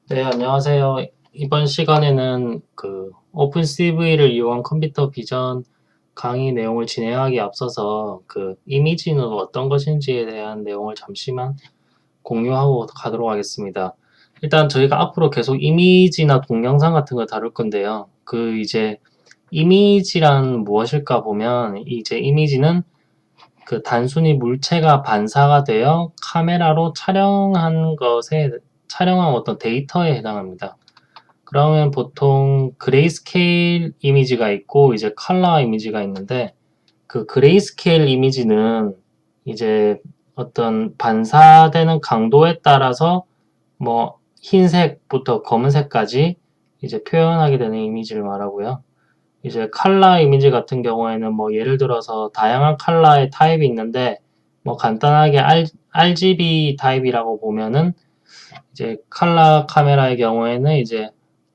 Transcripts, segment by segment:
네, 안녕하세요. 이번 시간에는 오픈CV를 이용한 컴퓨터 비전 강의 내용을 진행하기에 앞서서 이미지는 어떤 것인지에 대한 내용을 잠시만 공유하고 가도록 하겠습니다. 일단 저희가 앞으로 계속 이미지나 동영상 같은 걸 다룰 건데요. 이미지란 무엇일까 보면 이제 이미지는 단순히 물체가 반사가 되어 카메라로 촬영한 어떤 데이터에 해당합니다. 그러면 보통 그레이스케일 이미지가 있고 이제 컬러 이미지가 있는데 그 그레이스케일 이미지는 이제 어떤 반사되는 강도에 따라서 뭐 흰색부터 검은색까지 이제 표현하게 되는 이미지를 말하고요. 이제 컬러 이미지 같은 경우에는 뭐 예를 들어서 다양한 컬러의 타입이 있는데 뭐 간단하게 RGB 타입이라고 보면은 이제 컬러 카메라의 경우에는 이제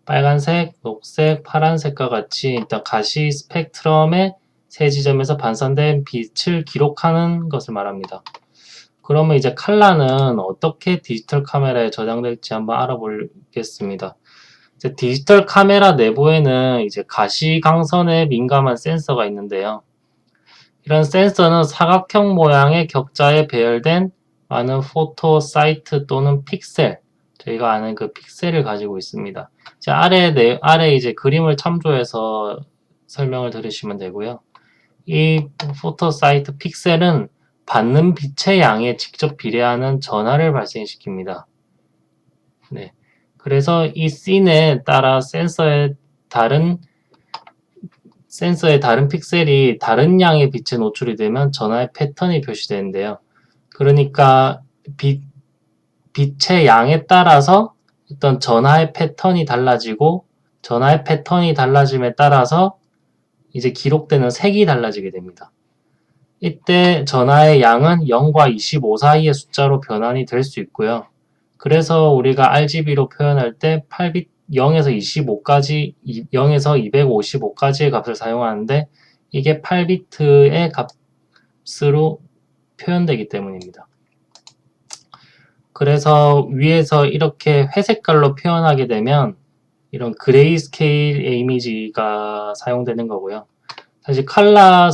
빨간색, 녹색, 파란색과 같이 일단 가시 스펙트럼의 세 지점에서 반사된 빛을 기록하는 것을 말합니다. 그러면 이제 컬러는 어떻게 디지털 카메라에 저장될지 한번 알아보겠습니다. 이제 디지털 카메라 내부에는 이제 가시광선에 민감한 센서가 있는데요. 이런 센서는 사각형 모양의 격자에 배열된 많은 포토 사이트 또는 픽셀, 저희가 아는 그 픽셀을 가지고 있습니다. 아래 이제 그림을 참조해서 설명을 들으시면 되고요. 이 포토 사이트 픽셀은 받는 빛의 양에 직접 비례하는 전하를 발생시킵니다. 네. 그래서 이 씬에 따라 센서의 다른 픽셀이 다른 양의 빛에 노출이 되면 전하의 패턴이 표시되는데요. 그러니까 빛의 양에 따라서 어떤 전하의 패턴이 달라지고 전하의 패턴이 달라짐에 따라서 이제 기록되는 색이 달라지게 됩니다. 이때 전하의 양은 0과 25 사이의 숫자로 변환이 될 수 있고요. 그래서 우리가 RGB로 표현할 때 8빛 0에서 25까지 0에서 255까지의 값을 사용하는데 이게 8비트의 값으로 표현되기 때문입니다. 그래서 위에서 이렇게 회색깔로 표현하게 되면 이런 그레이스케일 이미지가 사용되는 거고요. 사실 칼라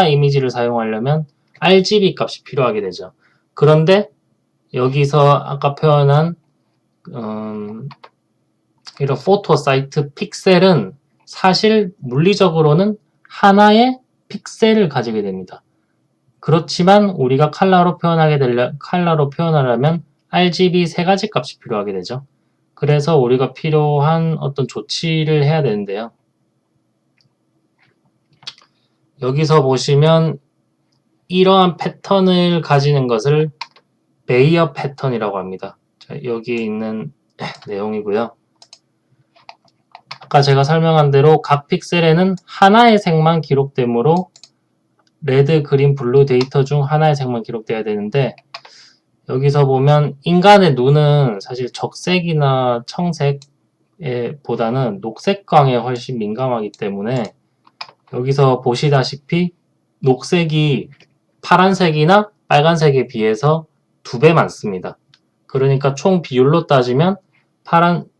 이미지를 사용하려면 RGB 값이 필요하게 되죠. 그런데 여기서 아까 표현한 이런 포토 사이트 픽셀은 사실 물리적으로는 하나의 픽셀을 가지게 됩니다. 그렇지만 우리가 칼라로 표현하려면 RGB 세 가지 값이 필요하게 되죠. 그래서 우리가 필요한 어떤 조치를 해야 되는데요. 여기서 보시면 이러한 패턴을 가지는 것을 베이어 패턴이라고 합니다. 자, 여기 있는 내용이고요. 아까 제가 설명한 대로 각 픽셀에는 하나의 색만 기록되므로 레드, 그린, 블루 데이터 중 하나의 색만 기록돼야 되는데 여기서 보면 인간의 눈은 사실 적색이나 청색에 보다는 녹색광에 훨씬 민감하기 때문에 여기서 보시다시피 녹색이 파란색이나 빨간색에 비해서 2배 많습니다. 그러니까 총 비율로 따지면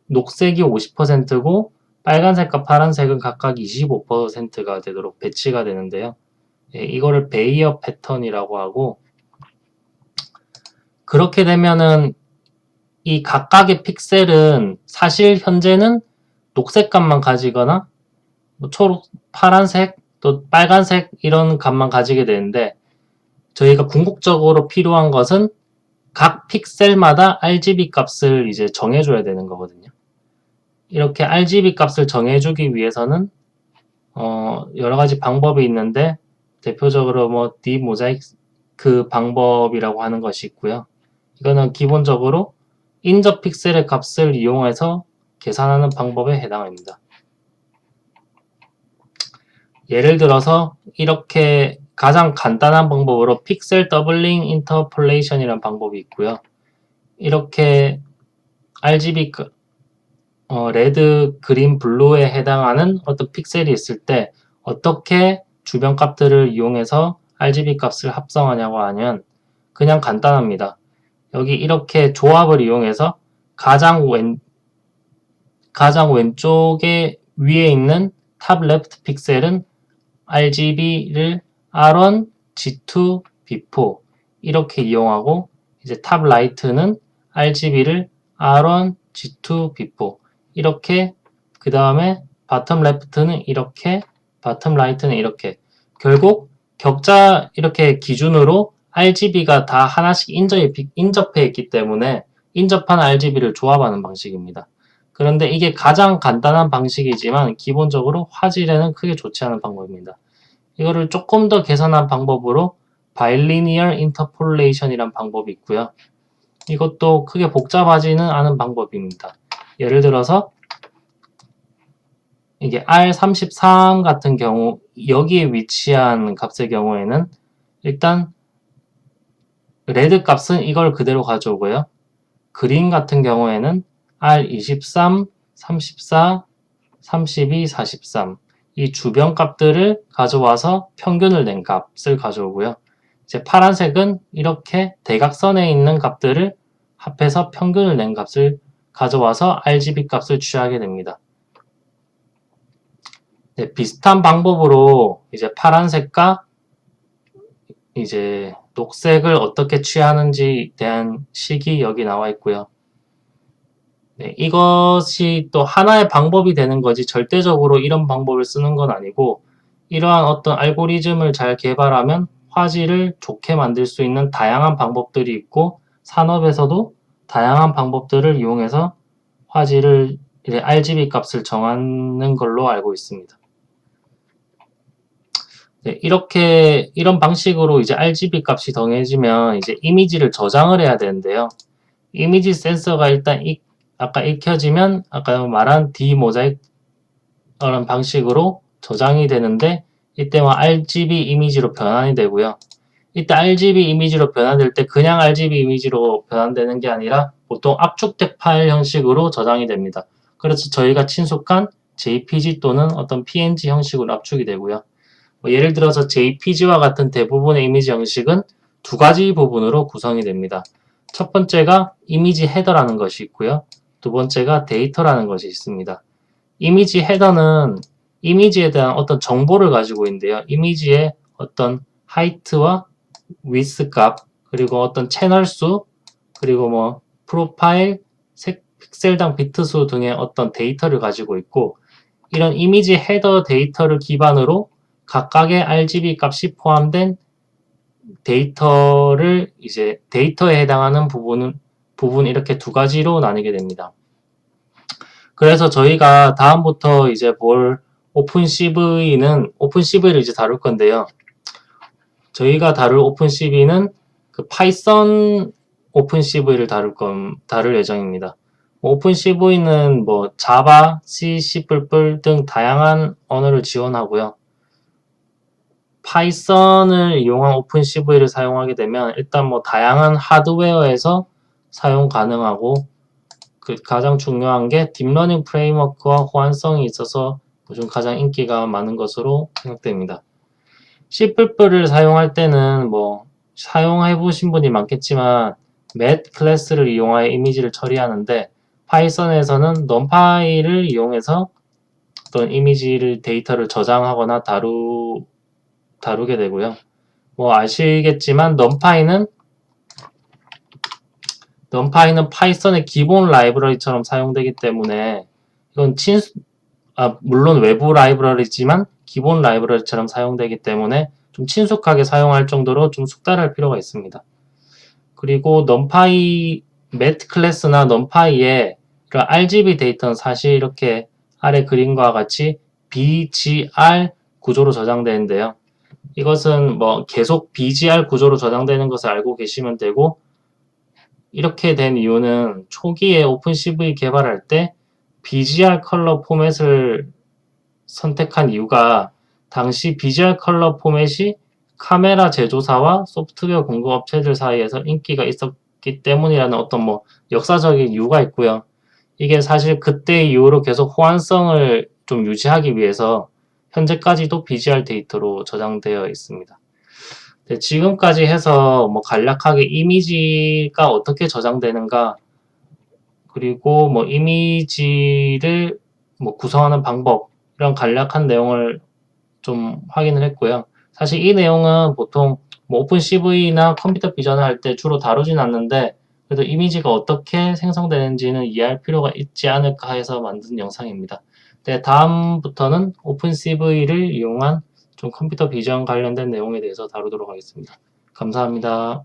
녹색이 50%고 빨간색과 파란색은 각각 25%가 되도록 배치가 되는데요. 이거를 베이어 패턴이라고 하고 그렇게 되면은 이 각각의 픽셀은 사실 현재는 녹색 값만 가지거나 뭐 초록, 파란색, 또 빨간색 이런 값만 가지게 되는데 저희가 궁극적으로 필요한 것은 각 픽셀마다 RGB 값을 이제 정해줘야 되는 거거든요. 이렇게 RGB 값을 정해주기 위해서는 여러 가지 방법이 있는데 대표적으로 뭐 디모자이크 방법이라고 하는 것이 있고요. 이거는 기본적으로 인접 픽셀의 값을 이용해서 계산하는 방법에 해당합니다. 예를 들어서 이렇게 가장 간단한 방법으로 픽셀 더블링 인터폴레이션이라는 방법이 있고요. 이렇게 RGB 레드, 그린, 블루에 해당하는 어떤 픽셀이 있을 때 어떻게 주변 값들을 이용해서 RGB 값을 합성하냐고 하면 그냥 간단합니다. 여기 이렇게 조합을 이용해서 가장 왼쪽에 위에 있는 탑 레프트 픽셀은 RGB를 R1, G2, B4 이렇게 이용하고 이제 탑 라이트는 RGB를 R1, G2, B4 이렇게 그 다음에 바텀 레프트는 이렇게 바텀 라이트는 이렇게 결국 격자 이렇게 기준으로 RGB가 다 하나씩 인접해 있기 때문에 인접한 RGB를 조합하는 방식입니다. 그런데 이게 가장 간단한 방식이지만 기본적으로 화질에는 크게 좋지 않은 방법입니다. 이거를 조금 더 계산한 방법으로 Bilinear Interpolation이란 방법이 있고요. 이것도 크게 복잡하지는 않은 방법입니다. 예를 들어서 이게 R33 같은 경우 여기에 위치한 값의 경우에는 일단 레드 값은 이걸 그대로 가져오고요. 그린 같은 경우에는 R23, 34, 32, 43 이 주변 값들을 가져와서 평균을 낸 값을 가져오고요. 이제 파란색은 이렇게 대각선에 있는 값들을 합해서 평균을 낸 값을 가져와서 RGB 값을 취하게 됩니다. 네, 비슷한 방법으로 이제 파란색과 이제 녹색을 어떻게 취하는지에 대한 식이 여기 나와 있고요. 네, 이것이 또 하나의 방법이 되는 거지 절대적으로 이런 방법을 쓰는 건 아니고 이러한 어떤 알고리즘을 잘 개발하면 화질을 좋게 만들 수 있는 다양한 방법들이 있고 산업에서도 다양한 방법들을 이용해서 화질을 RGB 값을 정하는 걸로 알고 있습니다. 네, 이런 방식으로 이제 RGB 값이 정해지면 이제 이미지를 저장을 해야 되는데요. 이미지 센서가 일단 아까 익혀지면 아까 말한 디모자이크라는 방식으로 저장이 되는데 이때만 RGB 이미지로 변환이 되고요. 이때 RGB 이미지로 변환될 때 그냥 RGB 이미지로 변환되는 게 아니라 보통 압축된 파일 형식으로 저장이 됩니다. 그래서 저희가 친숙한 JPG 또는 어떤 PNG 형식으로 압축이 되고요. 예를 들어서 JPG와 같은 대부분의 이미지 형식은 두 가지 부분으로 구성이 됩니다. 첫 번째가 이미지 헤더라는 것이 있고요. 두 번째가 데이터라는 것이 있습니다. 이미지 헤더는 이미지에 대한 어떤 정보를 가지고 있는데요. 이미지의 어떤 하이트와 위스 값, 그리고 어떤 채널 수, 그리고 뭐 프로파일, 픽셀당 비트 수 등의 어떤 데이터를 가지고 있고 이런 이미지 헤더 데이터를 기반으로 각각의 RGB 값이 포함된 데이터를 이제 데이터에 해당하는 부분 이렇게 두 가지로 나뉘게 됩니다. 그래서 저희가 다음부터 이제 볼 오픈CV를 이제 다룰 건데요. 저희가 다룰 오픈CV는 그 파이썬 오픈CV를 다룰 예정입니다. 오픈CV는 뭐 자바, C, C++ 등 다양한 언어를 지원하고요. 파이썬을 이용한 오픈CV를 사용하게 되면 일단 뭐 다양한 하드웨어에서 사용 가능하고 그 가장 중요한 게 딥러닝 프레임워크와 호환성이 있어서 요즘 가장 인기가 많은 것으로 생각됩니다. C++를 사용할 때는 뭐 사용해 보신 분이 많겠지만 맷 클래스를 이용하여 이미지를 처리하는데 파이썬에서는 numpy를 이용해서 어떤 데이터를 저장하거나 다루게 되고요. 뭐 아시겠지만 numpy는 파이썬의 기본 라이브러리처럼 사용되기 때문에 이건 물론 외부 라이브러리지만 기본 라이브러리처럼 사용되기 때문에 좀 친숙하게 사용할 정도로 좀 숙달할 필요가 있습니다. 그리고 numpy 맷 클래스나 numpy의 RGB 데이터는 사실 이렇게 아래 그림과 같이 BGR 구조로 저장되는데요. 이것은 뭐 계속 BGR 구조로 저장되는 것을 알고 계시면 되고 이렇게 된 이유는 초기에 오픈CV 개발할 때 BGR 컬러 포맷을 선택한 이유가 당시 BGR 컬러 포맷이 카메라 제조사와 소프트웨어 공급업체들 사이에서 인기가 있었기 때문이라는 어떤 뭐 역사적인 이유가 있고요. 이게 사실 그때 이후로 계속 호환성을 좀 유지하기 위해서 현재까지도 BGR 데이터로 저장되어 있습니다. 네, 지금까지 해서 뭐 간략하게 이미지가 어떻게 저장되는가 그리고 뭐 이미지를 뭐 구성하는 방법 이런 간략한 내용을 좀 확인을 했고요. 사실 이 내용은 보통 뭐 오픈CV나 컴퓨터 비전을 할 때 주로 다루진 않는데 그래도 이미지가 어떻게 생성되는지는 이해할 필요가 있지 않을까 해서 만든 영상입니다. 네, 다음부터는 오픈CV를 이용한 좀 컴퓨터 비전 관련된 내용에 대해서 다루도록 하겠습니다. 감사합니다.